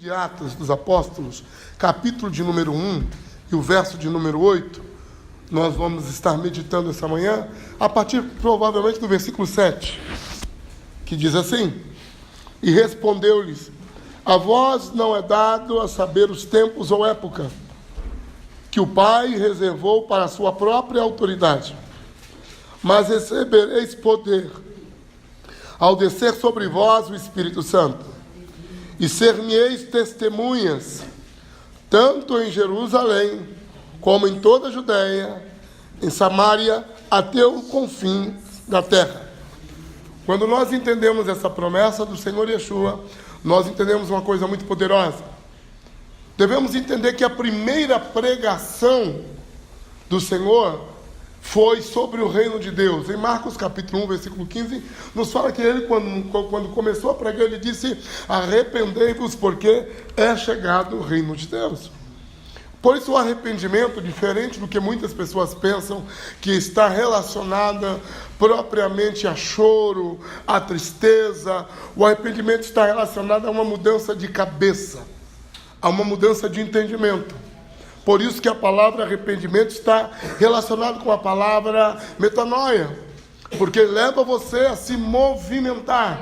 de Atos dos Apóstolos, capítulo de número 1 e o verso de número 8, nós vamos estar meditando essa manhã, a partir provavelmente do versículo 7, que diz assim: E respondeu-lhes: A vós não é dado a saber os tempos ou época que o Pai reservou para a sua própria autoridade, mas recebereis poder ao descer sobre vós o Espírito Santo, e ser-me-eis testemunhas, tanto em Jerusalém, como em toda a Judéia, em Samaria, até o confim da terra. Quando nós entendemos essa promessa do Senhor Yeshua, nós entendemos uma coisa muito poderosa. Devemos entender que a primeira pregação do Senhor foi sobre o reino de Deus. Em Marcos capítulo 1, versículo 15, nos fala que ele, quando começou a pregar, ele disse: arrependei-vos, porque é chegado o reino de Deus. Por isso o arrependimento, diferente do que muitas pessoas pensam, que está relacionada propriamente a choro, a tristeza, o arrependimento está relacionado a uma mudança de cabeça, a uma mudança de entendimento. Por isso que a palavra arrependimento está relacionada com a palavra metanoia, porque leva você a se movimentar.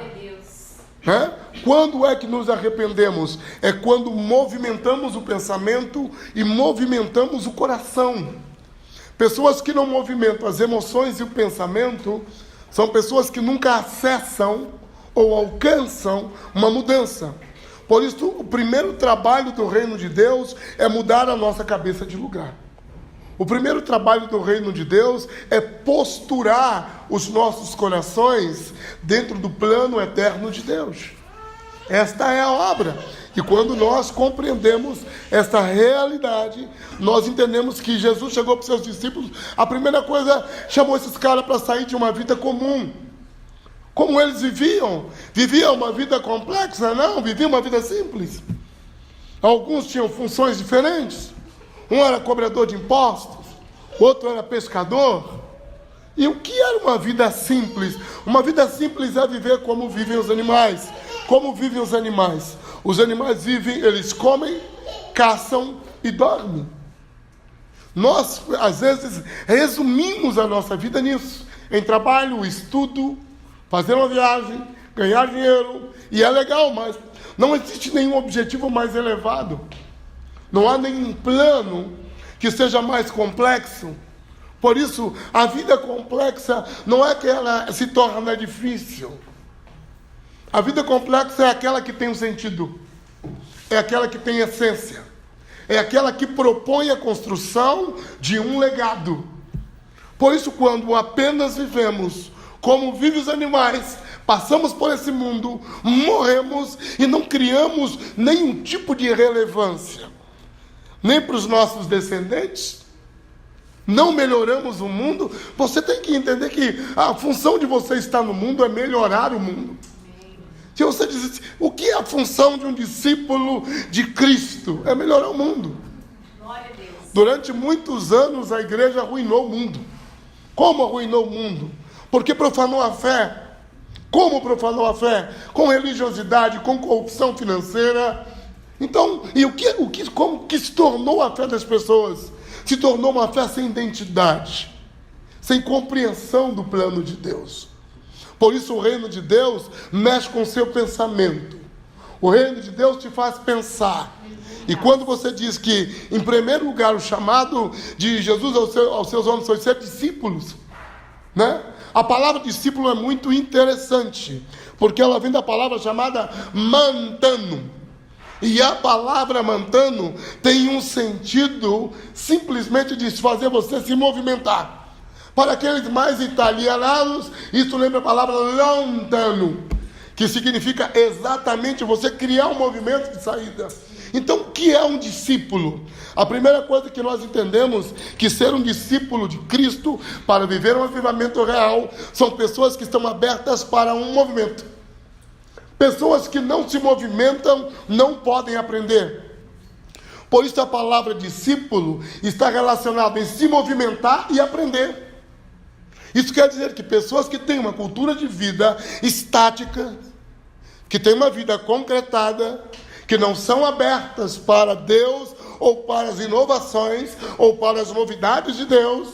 Quando é que nos arrependemos? É quando movimentamos o pensamento e movimentamos o coração. Pessoas que não movimentam as emoções e o pensamento são pessoas que nunca acessam ou alcançam uma mudança. Por isso, o primeiro trabalho do reino de Deus é mudar a nossa cabeça de lugar. O primeiro trabalho do reino de Deus é posturar os nossos corações dentro do plano eterno de Deus. Esta é a obra. E quando nós compreendemos esta realidade, nós entendemos que Jesus chegou para os seus discípulos, a primeira coisa, chamou esses caras para sair de uma vida comum. Como eles viviam? Viviam uma vida complexa? Não, viviam uma vida simples. Alguns tinham funções diferentes. Um era cobrador de impostos, outro era pescador. E o que era uma vida simples? Uma vida simples é viver como vivem os animais. Como vivem os animais? Os animais vivem, eles comem, caçam e dormem. Nós, às vezes, resumimos a nossa vida nisso. Em trabalho, estudo, fazer uma viagem, ganhar dinheiro. E é legal, mas não existe nenhum objetivo mais elevado. Não há nenhum plano que seja mais complexo. Por isso, a vida complexa não é que ela se torna difícil. A vida complexa é aquela que tem um sentido. É aquela que tem essência. É aquela que propõe a construção de um legado. Por isso, quando apenas vivemos como vivem os animais, passamos por esse mundo, morremos e não criamos nenhum tipo de relevância, nem para os nossos descendentes, não melhoramos o mundo. Você tem que entender que a função de você estar no mundo é melhorar o mundo. Se você diz assim, o que é a função de um discípulo de Cristo? É melhorar o mundo. Glória a Deus. Durante muitos anos a igreja arruinou o mundo. Como arruinou o mundo? Porque profanou a fé. Como profanou a fé? Com religiosidade, com corrupção financeira. Então, como que se tornou a fé das pessoas? Se tornou uma fé sem identidade, sem compreensão do plano de Deus. Por isso o reino de Deus mexe com o seu pensamento. O reino de Deus te faz pensar. E quando você diz que, em primeiro lugar, o chamado de Jesus aos seus homens foi ser discípulos, né? A palavra discípulo é muito interessante, porque ela vem da palavra chamada mantano. E a palavra mantano tem um sentido simplesmente de fazer você se movimentar. Para aqueles mais italianados, isso lembra a palavra lontano, que significa exatamente você criar um movimento de saída. Então, o que é um discípulo? A primeira coisa que nós entendemos que ser um discípulo de Cristo, para viver um avivamento real, são pessoas que estão abertas para um movimento. Pessoas que não se movimentam não podem aprender. Por isso a palavra discípulo está relacionada em se movimentar e aprender. Isso quer dizer que pessoas que têm uma cultura de vida estática, que têm uma vida concretada, que não são abertas para Deus, ou para as inovações, ou para as novidades de Deus,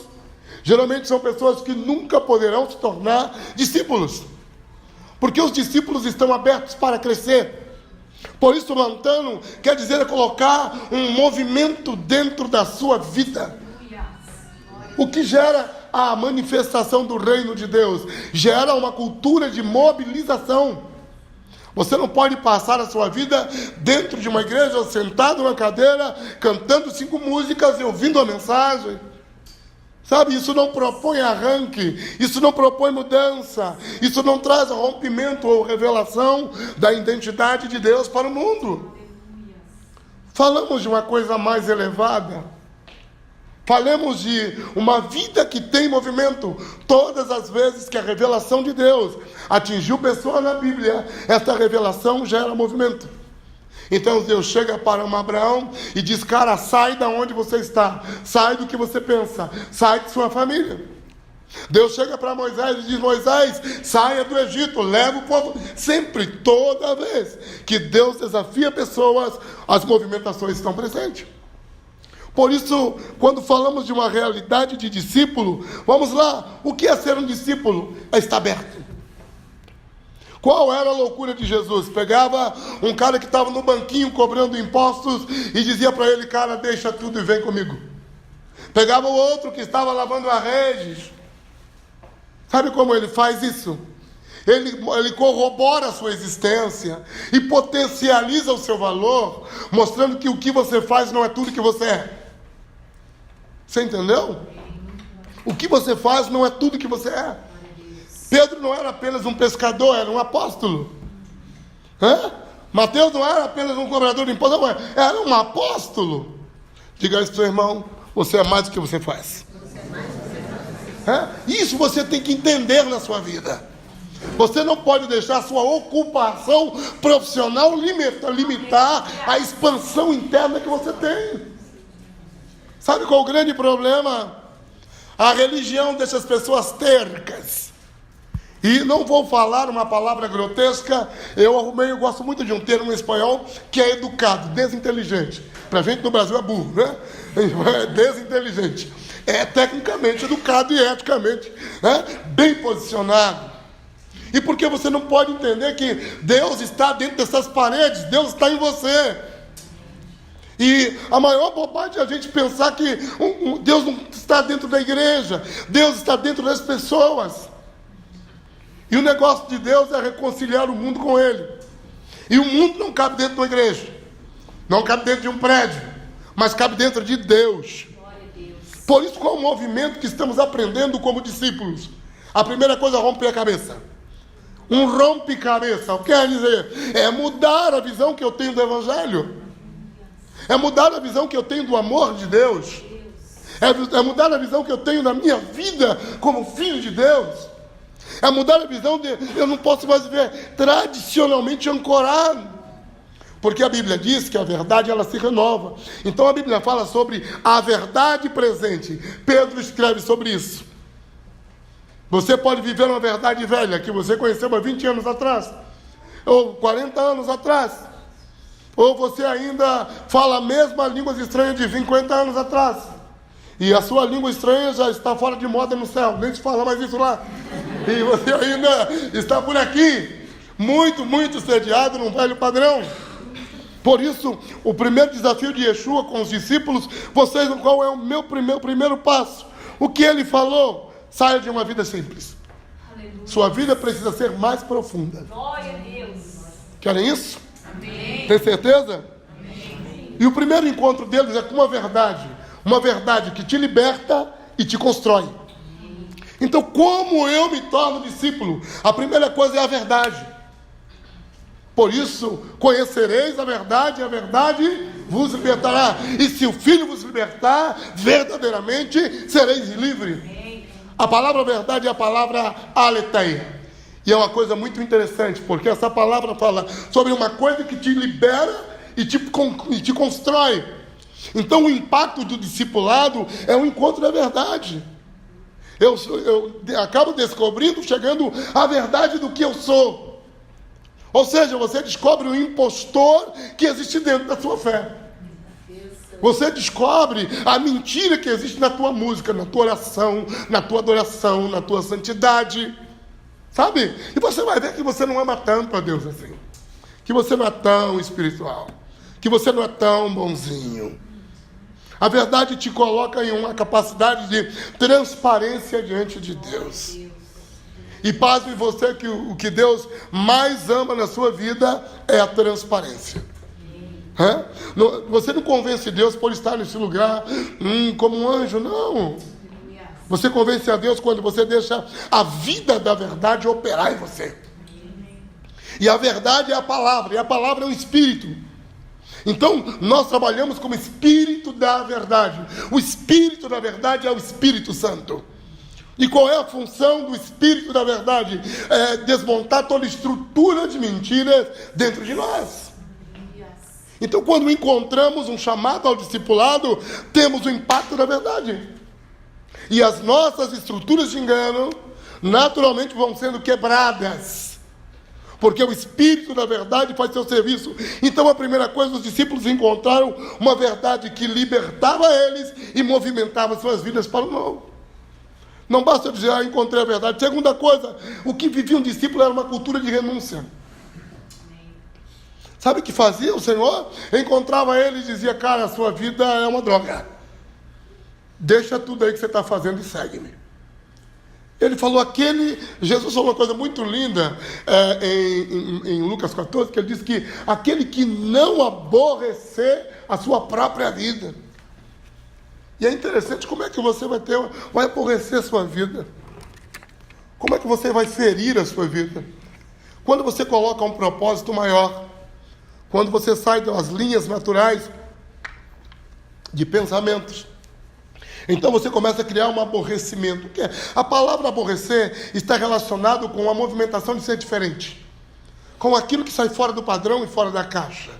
geralmente são pessoas que nunca poderão se tornar discípulos, porque os discípulos estão abertos para crescer. Por isso, lantano quer dizer colocar um movimento dentro da sua vida. O que gera a manifestação do reino de Deus? Gera uma cultura de mobilização. Você não pode passar a sua vida dentro de uma igreja, sentado numa cadeira, cantando 5 músicas e ouvindo a mensagem. Sabe, isso não propõe arranque, isso não propõe mudança, isso não traz rompimento ou revelação da identidade de Deus para o mundo. Falamos de uma coisa mais elevada. Falemos de uma vida que tem movimento. Todas as vezes que a revelação de Deus atingiu pessoa na Bíblia, essa revelação gera movimento. Então Deus chega para um Abraão e diz: cara, sai da onde você está, sai do que você pensa, sai de sua família. Deus chega para Moisés e diz: Moisés, saia do Egito, leva o povo. Sempre, toda vez que Deus desafia pessoas, as movimentações estão presentes. Por isso, quando falamos de uma realidade de discípulo, vamos lá, o que é ser um discípulo? É estar aberto. Qual era a loucura de Jesus? Pegava um cara que estava no banquinho cobrando impostos e dizia para ele: cara, deixa tudo e vem comigo. Pegava o outro que estava lavando a rede. Sabe como ele faz isso? Ele corrobora a sua existência e potencializa o seu valor, mostrando que o que você faz não é tudo que você é. Você entendeu? O que você faz não é tudo que você é. Pedro não era apenas um pescador, era um apóstolo. Mateus não era apenas um cobrador de impostos, não, era um apóstolo. Diga isso para o seu irmão: você é mais do que você faz. Isso você tem que entender na sua vida. Você não pode deixar a sua ocupação profissional limitar a expansão interna que você tem. Sabe qual é o grande problema? A religião deixa as pessoas tercas. E não vou falar uma palavra grotesca. Eu gosto muito de um termo em espanhol que é educado, desinteligente. Para a gente no Brasil é burro, né? É desinteligente. É tecnicamente educado e eticamente, bem posicionado. E porque você não pode entender que Deus está dentro dessas paredes, Deus está em você. E a maior bobagem é a gente pensar que Deus não está dentro da igreja, Deus está dentro das pessoas. E o negócio de Deus é reconciliar o mundo com Ele. E o mundo não cabe dentro de uma igreja, não cabe dentro de um prédio, mas cabe dentro de Deus. Por isso, qual é o movimento que estamos aprendendo como discípulos? A primeira coisa é romper a cabeça. Um rompe-cabeça, o que quer dizer? É mudar a visão que eu tenho do Evangelho. É mudar a visão que eu tenho do amor de Deus. É mudar a visão que eu tenho da minha vida como filho de Deus. É mudar a visão de eu não posso mais viver tradicionalmente ancorado. Porque a Bíblia diz que a verdade ela se renova. Então a Bíblia fala sobre a verdade presente. Pedro escreve sobre isso. Você pode viver uma verdade velha que você conheceu há 20 anos atrás, ou 40 anos atrás. Ou você ainda fala a mesma língua estranha de 50 anos atrás. E a sua língua estranha já está fora de moda no céu. Nem se fala mais isso lá. E você ainda está por aqui, muito, muito sediado num velho padrão. Por isso, o primeiro desafio de Yeshua com os discípulos, vocês, qual é o meu primeiro passo? O que ele falou? Saia de uma vida simples. Aleluia. Sua vida precisa ser mais profunda. Glória a Deus. Querem isso? Amém. Tem certeza? Amém. E o primeiro encontro deles é com uma verdade que te liberta e te constrói. Então, como eu me torno discípulo? A primeira coisa é a verdade. Por isso, conhecereis a verdade, e a verdade vos libertará. E se o Filho vos libertar, verdadeiramente sereis livres. A palavra verdade é a palavra aletheia. E é uma coisa muito interessante, porque essa palavra fala sobre uma coisa que te libera e te constrói. Então, o impacto do discipulado é o encontro da verdade. Eu acabo descobrindo, chegando à verdade do que eu sou. Ou seja, você descobre o impostor que existe dentro da sua fé. Você descobre a mentira que existe na tua música, na tua oração, na tua adoração, na tua santidade. Sabe? E você vai ver que você não ama tanto a Deus assim. Que você não é tão espiritual. Que você não é tão bonzinho. A verdade te coloca em uma capacidade de transparência diante de Deus. E pasme você que o que Deus mais ama na sua vida é a transparência. Você não convence Deus por estar nesse lugar como um anjo, não. Você convence a Deus quando você deixa a vida da verdade operar em você. E a verdade é a palavra, e a palavra é o Espírito. Então, nós trabalhamos como Espírito da verdade. O Espírito da verdade é o Espírito Santo. E qual é a função do Espírito da verdade? É desmontar toda estrutura de mentiras dentro de nós. Então, quando encontramos um chamado ao discipulado, temos o impacto da verdade. E as nossas estruturas de engano, naturalmente, vão sendo quebradas. Porque o Espírito da verdade faz seu serviço. Então, a primeira coisa, os discípulos encontraram uma verdade que libertava eles e movimentava suas vidas para o novo. Não basta dizer, encontrei a verdade. Segunda coisa, o que vivia um discípulo era uma cultura de renúncia. Sabe o que fazia o Senhor? Encontrava ele e dizia, cara, a sua vida é uma droga. Deixa tudo aí que você está fazendo e segue-me. Ele falou Jesus falou uma coisa muito linda em Lucas 14, que ele disse que aquele que não aborrecer a sua própria vida. E é interessante como é que você vai aborrecer a sua vida. Como é que você vai ferir a sua vida? Quando você coloca um propósito maior, quando você sai das linhas naturais de pensamentos, então você começa a criar um aborrecimento. A palavra aborrecer está relacionado com a movimentação de ser diferente, com aquilo que sai fora do padrão e fora da caixa.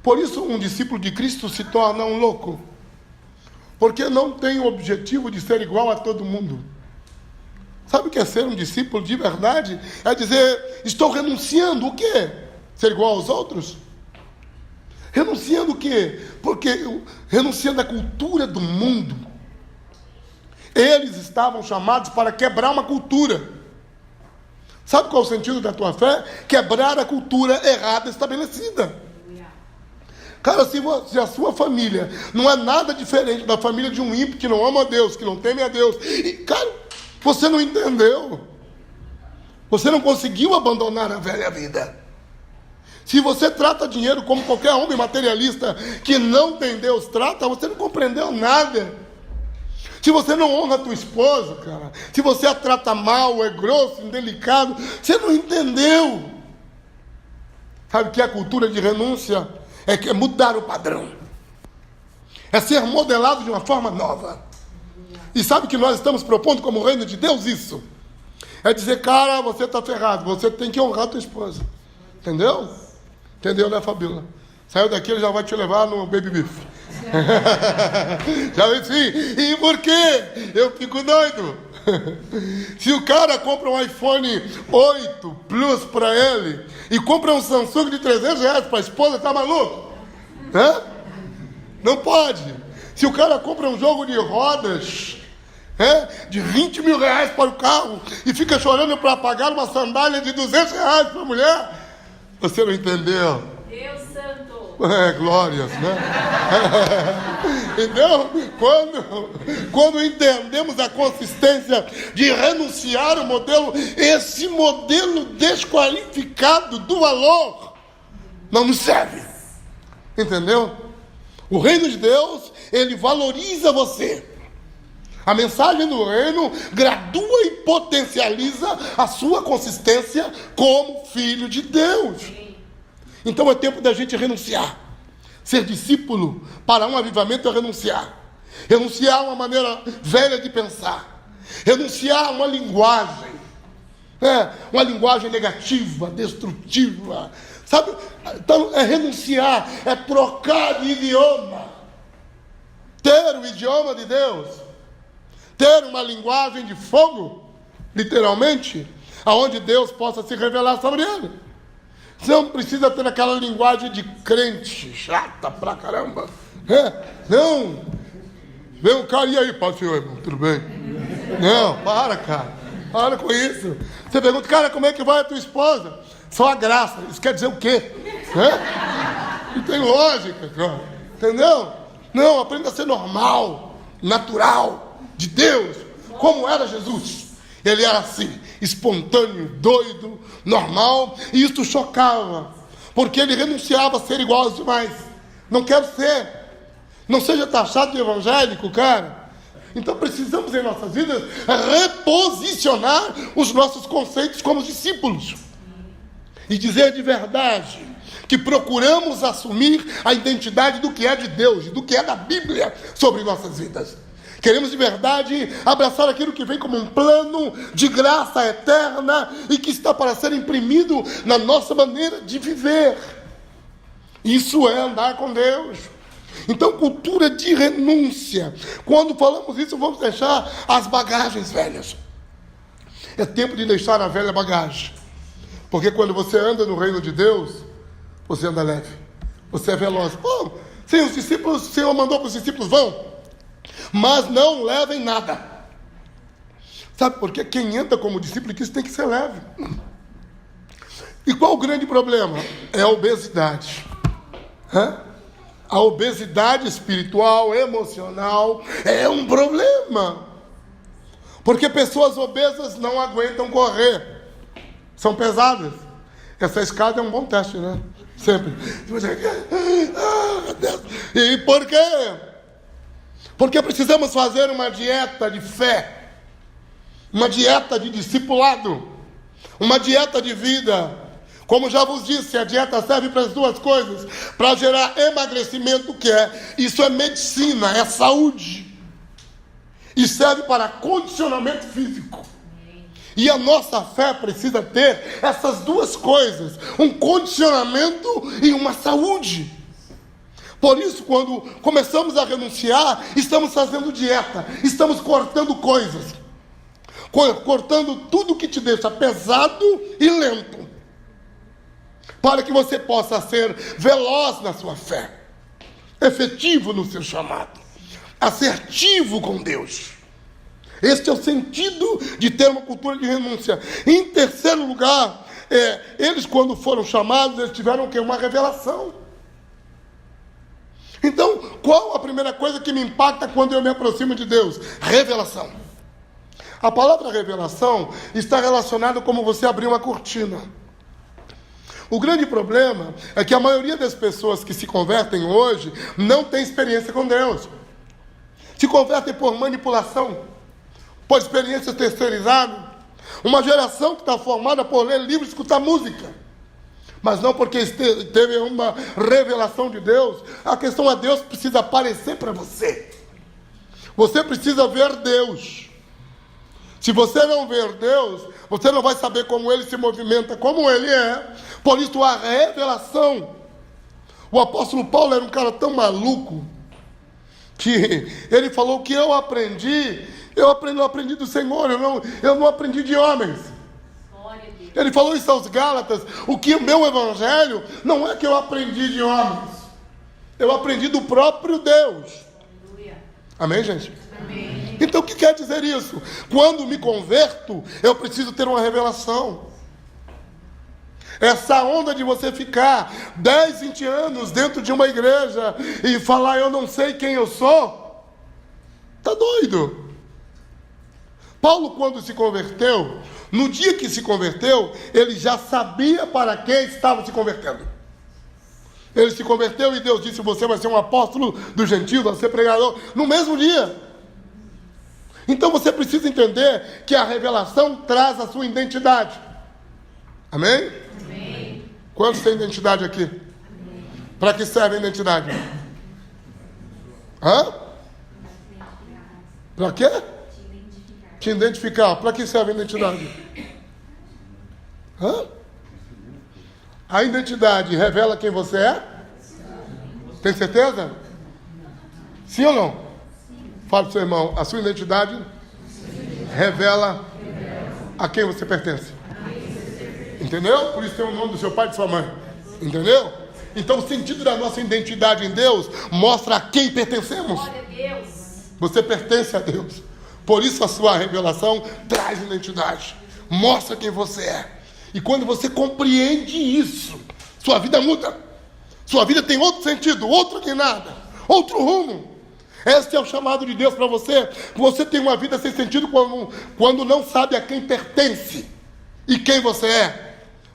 Por isso um discípulo de Cristo se torna um louco, porque não tem o objetivo de ser igual a todo mundo. Sabe o que é ser um discípulo de verdade? É dizer, estou renunciando o quê? Ser igual aos outros? Renunciando o quê? Porque renunciando à cultura do mundo. Eles estavam chamados para quebrar uma cultura. Sabe qual é o sentido da tua fé? Quebrar a cultura errada estabelecida. Cara, se a sua família não é nada diferente da família de um ímpio que não ama a Deus, que não teme a Deus, e, cara, você não entendeu. Você não conseguiu abandonar a velha vida. Se você trata dinheiro como qualquer homem materialista que não tem Deus trata, você não compreendeu nada. Se você não honra a tua esposa, cara, se você a trata mal, é grosso, indelicado, você não entendeu. Sabe o que é a cultura de renúncia? É mudar o padrão. É ser modelado de uma forma nova. E sabe que nós estamos propondo como reino de Deus isso? É dizer, cara, você está ferrado, você tem que honrar a tua esposa. Entendeu? Entendeu, né, Fabíola? Saiu daqui, ele já vai te levar no Baby Beef. Já disse, e por quê? Eu fico doido. Se o cara compra um iPhone 8 Plus para ele e compra um Samsung de R$300 para a esposa, tá maluco? Hã? Não pode. Se o cara compra um jogo de rodas de R$20 mil para o carro e fica chorando para pagar uma sandália de R$200 para a mulher, você não entendeu? Deus santo. Glórias, né? Então, quando entendemos a consistência de renunciar o modelo, esse modelo desqualificado do valor não nos serve. Entendeu? O reino de Deus, ele valoriza você. A mensagem do reino gradua e potencializa a sua consistência como filho de Deus. Então é tempo da gente renunciar. Ser discípulo para um avivamento é renunciar. Renunciar a uma maneira velha de pensar. Renunciar a uma linguagem. Uma linguagem negativa, destrutiva. Sabe? Então é renunciar, é trocar de idioma. Ter o idioma de Deus. Ter uma linguagem de fogo, literalmente, aonde Deus possa se revelar sobre ele. Você não precisa ter aquela linguagem de crente, chata pra caramba. Não. Vem um cara, e aí, pastor, irmão, tudo bem? Não, cara. Para com isso. Você pergunta, cara, como é que vai a tua esposa? Só a graça. Isso quer dizer o quê? Não tem lógica, cara. Entendeu? Não, aprenda a ser normal, natural, de Deus, como era Jesus. Ele era assim, espontâneo, doido, normal, e isso chocava, porque ele renunciava a ser igual aos demais. Não quero ser. Não seja taxado de evangélico, cara. Então precisamos em nossas vidas reposicionar os nossos conceitos como discípulos. E dizer de verdade que procuramos assumir a identidade do que é de Deus, do que é da Bíblia sobre nossas vidas. Queremos de verdade abraçar aquilo que vem como um plano de graça eterna e que está para ser imprimido na nossa maneira de viver. Isso é andar com Deus. Então, cultura de renúncia. Quando falamos isso, vamos deixar as bagagens velhas. É tempo de deixar a velha bagagem. Porque quando você anda no reino de Deus, você anda leve. Você é veloz. Pô, sim, os discípulos, o Senhor mandou para os discípulos, vão. Mas não levem nada. Sabe por quê? Quem anda como discípulo, que isso tem que ser leve. E qual o grande problema? É a obesidade. A obesidade espiritual, emocional, é um problema. Porque pessoas obesas não aguentam correr. São pesadas. Essa escada é um bom teste, né? Sempre. E por quê? Porque precisamos fazer uma dieta de fé. Uma dieta de discipulado. Uma dieta de vida. Como já vos disse, a dieta serve para as duas coisas. Para gerar emagrecimento, que é. Isso é medicina, é saúde. E serve para condicionamento físico. E a nossa fé precisa ter essas duas coisas. Um condicionamento e uma saúde. Por isso, quando começamos a renunciar, estamos fazendo dieta. Estamos cortando coisas. Cortando tudo que te deixa pesado e lento. Para que você possa ser veloz na sua fé. Efetivo no seu chamado. Assertivo com Deus. Este é o sentido de ter uma cultura de renúncia. Em terceiro lugar, eles quando foram chamados, eles tiveram o quê? Uma revelação. Então, qual a primeira coisa que me impacta quando eu me aproximo de Deus? Revelação. A palavra revelação está relacionada como você abrir uma cortina. O grande problema é que a maioria das pessoas que se convertem hoje não tem experiência com Deus. Se convertem por manipulação, por experiência terceirizada. Uma geração que está formada por ler livros e escutar música. Mas não porque teve uma revelação de Deus. A questão é Deus precisa aparecer para você. Você precisa ver Deus. Se você não ver Deus, você não vai saber como Ele se movimenta, como Ele é. Por isso a revelação. O apóstolo Paulo era um cara tão maluco que ele falou que eu não aprendi do Senhor, eu não aprendi de homens. Ele falou isso aos Gálatas, o meu evangelho não é que eu aprendi de homens, eu aprendi do próprio Deus. Amém, gente? Amém. Então o que quer dizer isso? Quando me converto, eu preciso ter uma revelação. Essa onda de você ficar 10, 20 anos dentro de uma igreja e falar eu não sei quem eu sou, tá doido. Paulo, quando se converteu, no dia que se converteu, ele já sabia para quem estava se convertendo. Ele se converteu e Deus disse, você vai ser um apóstolo dos gentios, vai ser pregador, no mesmo dia. Então você precisa entender que a revelação traz a sua identidade. Amém? Amém. Quantos têm identidade aqui? Para que serve a identidade? Para quê? Te identificar. Para que serve a identidade? A identidade revela quem você é? Tem certeza? Sim ou não? Fala para o seu irmão, a sua identidade revela a quem você pertence. Entendeu? Por isso tem o nome do seu pai e de sua mãe. Entendeu? Então o sentido da nossa identidade em Deus mostra a quem pertencemos. Glória a Deus. Você pertence a Deus. Por isso a sua revelação traz identidade. Mostra quem você é. E quando você compreende isso, sua vida muda. Sua vida tem outro sentido, outro que nada, outro rumo. Esse é o chamado de Deus para você. Você tem uma vida sem sentido quando não sabe a quem pertence e quem você é.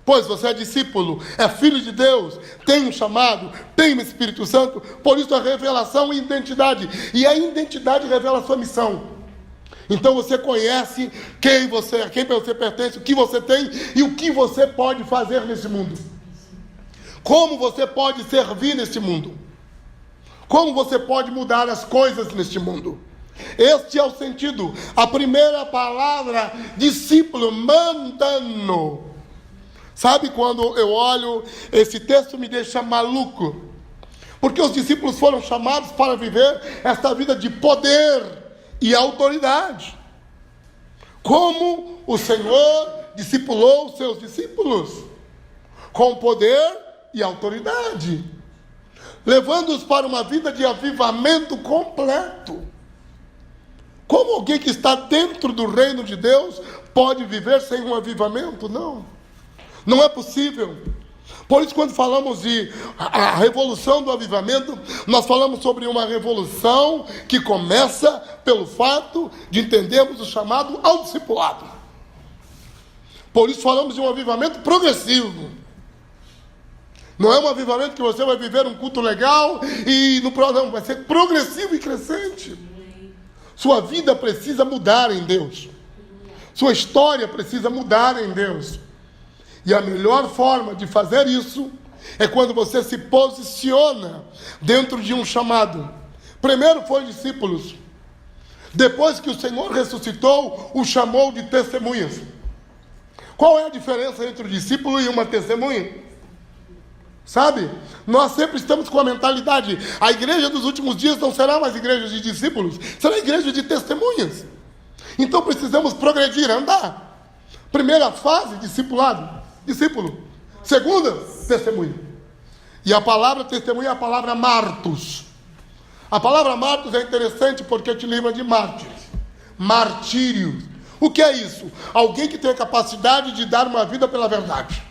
Pois você é discípulo, é filho de Deus, tem um chamado, tem o Espírito Santo. Por isso a revelação e identidade. E a identidade revela a sua missão. Então você conhece quem você é, a quem você pertence, o que você tem e o que você pode fazer nesse mundo. Como você pode servir neste mundo. Como você pode mudar as coisas neste mundo. Este é o sentido. A primeira palavra, discípulo, mandando. Sabe, quando eu olho esse texto me deixa maluco. Porque os discípulos foram chamados para viver esta vida de poder e autoridade. Como o Senhor discipulou os seus discípulos? Com poder e autoridade. Levando-os para uma vida de avivamento completo. Como alguém que está dentro do reino de Deus pode viver sem um avivamento? Não. Não é possível. Por isso, quando falamos de a revolução do avivamento, nós falamos sobre uma revolução que começa pelo fato de entendermos o chamado ao discipulado. Por isso falamos de um avivamento progressivo. Não é um avivamento que você vai viver um culto legal e não, vai ser progressivo e crescente. Sua vida precisa mudar em Deus. Sua história precisa mudar em Deus. E a melhor forma de fazer isso é quando você se posiciona dentro de um chamado. Primeiro foi discípulos. Depois que o Senhor ressuscitou, o chamou de testemunhas. Qual é a diferença entre o discípulo e uma testemunha? Sabe? Nós sempre estamos com a mentalidade, a igreja dos últimos dias não será mais igreja de discípulos, será igreja de testemunhas. Então precisamos progredir, andar. Primeira fase, discipulado. Discípulo. Segunda, testemunha. E a palavra testemunha é a palavra martus. A palavra martus é interessante porque te lembra de mártires. Martírio. O que é isso? Alguém que tem a capacidade de dar uma vida pela verdade.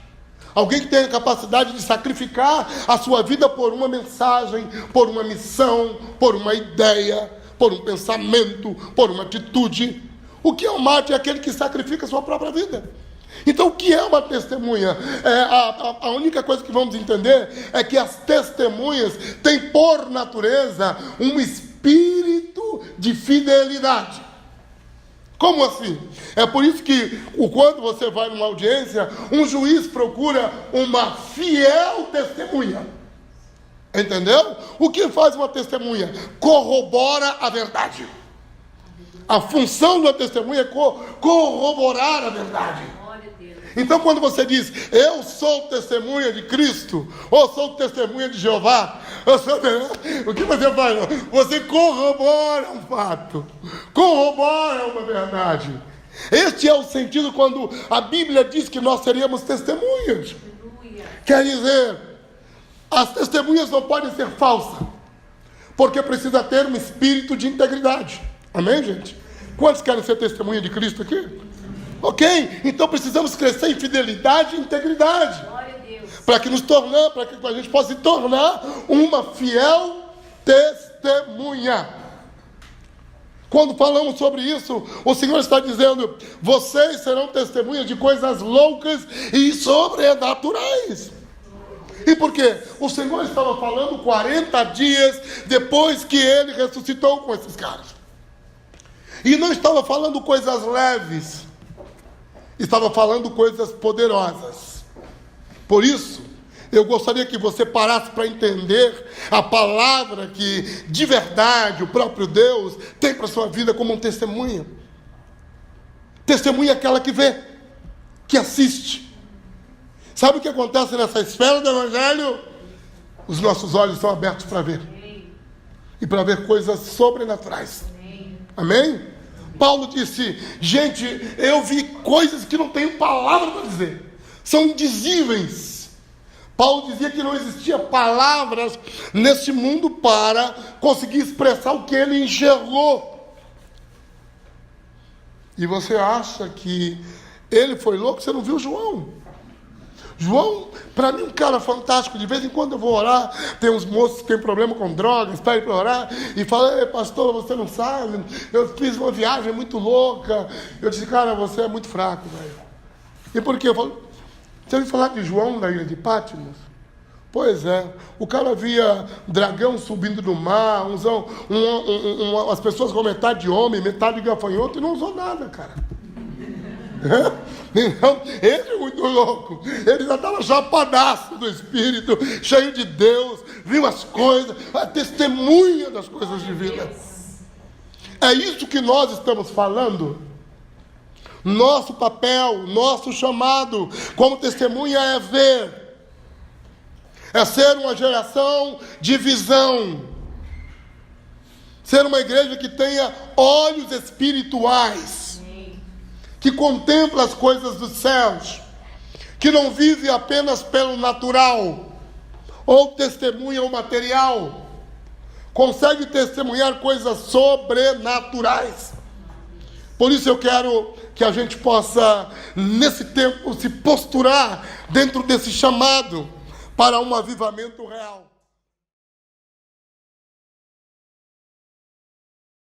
Alguém que tem a capacidade de sacrificar a sua vida por uma mensagem, por uma missão, por uma ideia, por um pensamento, por uma atitude. O que é um mártir? É aquele que sacrifica a sua própria vida. Então, o que é uma testemunha? A única coisa que vamos entender é que as testemunhas têm, por natureza, um espírito de fidelidade. Como assim? É por isso que, quando você vai numa audiência, um juiz procura uma fiel testemunha. Entendeu? O que faz uma testemunha? Corrobora a verdade. A função da testemunha é corroborar a verdade. Então, quando você diz, eu sou testemunha de Cristo, ou sou testemunha de Jeová, o que você faz? Você corrobora um fato, corrobora uma verdade. Este é o sentido quando a Bíblia diz que nós seríamos testemunhas. Quer dizer, as testemunhas não podem ser falsas, porque precisa ter um espírito de integridade. Amém, gente? Quantos querem ser testemunha de Cristo aqui? Ok? Então precisamos crescer em fidelidade e integridade. Para que a gente possa se tornar uma fiel testemunha. Quando falamos sobre isso, o Senhor está dizendo, vocês serão testemunhas de coisas loucas e sobrenaturais. E por quê? O Senhor estava falando 40 dias depois que Ele ressuscitou com esses caras. E não estava falando coisas leves. Estava falando coisas poderosas. Por isso, eu gostaria que você parasse para entender a palavra que, de verdade, o próprio Deus tem para a sua vida como um testemunha. Testemunha é aquela que vê, que assiste. Sabe o que acontece nessa esfera do Evangelho? Os nossos olhos são abertos para ver. E para ver coisas sobrenaturais. Amém? Paulo disse, gente, eu vi coisas que não tenho palavra para dizer. são indizíveis. Paulo dizia que não existia palavras neste mundo para conseguir expressar o que ele enxergou. E você acha que ele foi louco? Você não viu João? João, para mim, um cara fantástico. De vez em quando eu vou orar, tem uns moços que têm problema com drogas, pedem para orar, e falam: ei, pastor, você não sabe, eu fiz uma viagem muito louca. Eu disse: cara, você é muito fraco, velho. E por quê? Eu falo: você ouviu falar de João na ilha de Patmos? Pois é, o cara via dragão subindo do mar, as pessoas com metade de homem, metade de gafanhoto, e não usou nada, cara. Então, ele é muito louco. Ele já estava chapadaço do Espírito, cheio de Deus, viu as coisas, a testemunha das coisas divinas. É isso que nós estamos falando. Nosso papel, nosso chamado como testemunha é ver. É ser uma geração de visão. Ser uma igreja que tenha olhos espirituais. Que contempla as coisas dos céus. Que não vive apenas pelo natural. Ou testemunha o material. Consegue testemunhar coisas sobrenaturais. Por isso eu quero que a gente possa, nesse tempo, se posturar dentro desse chamado para um avivamento real.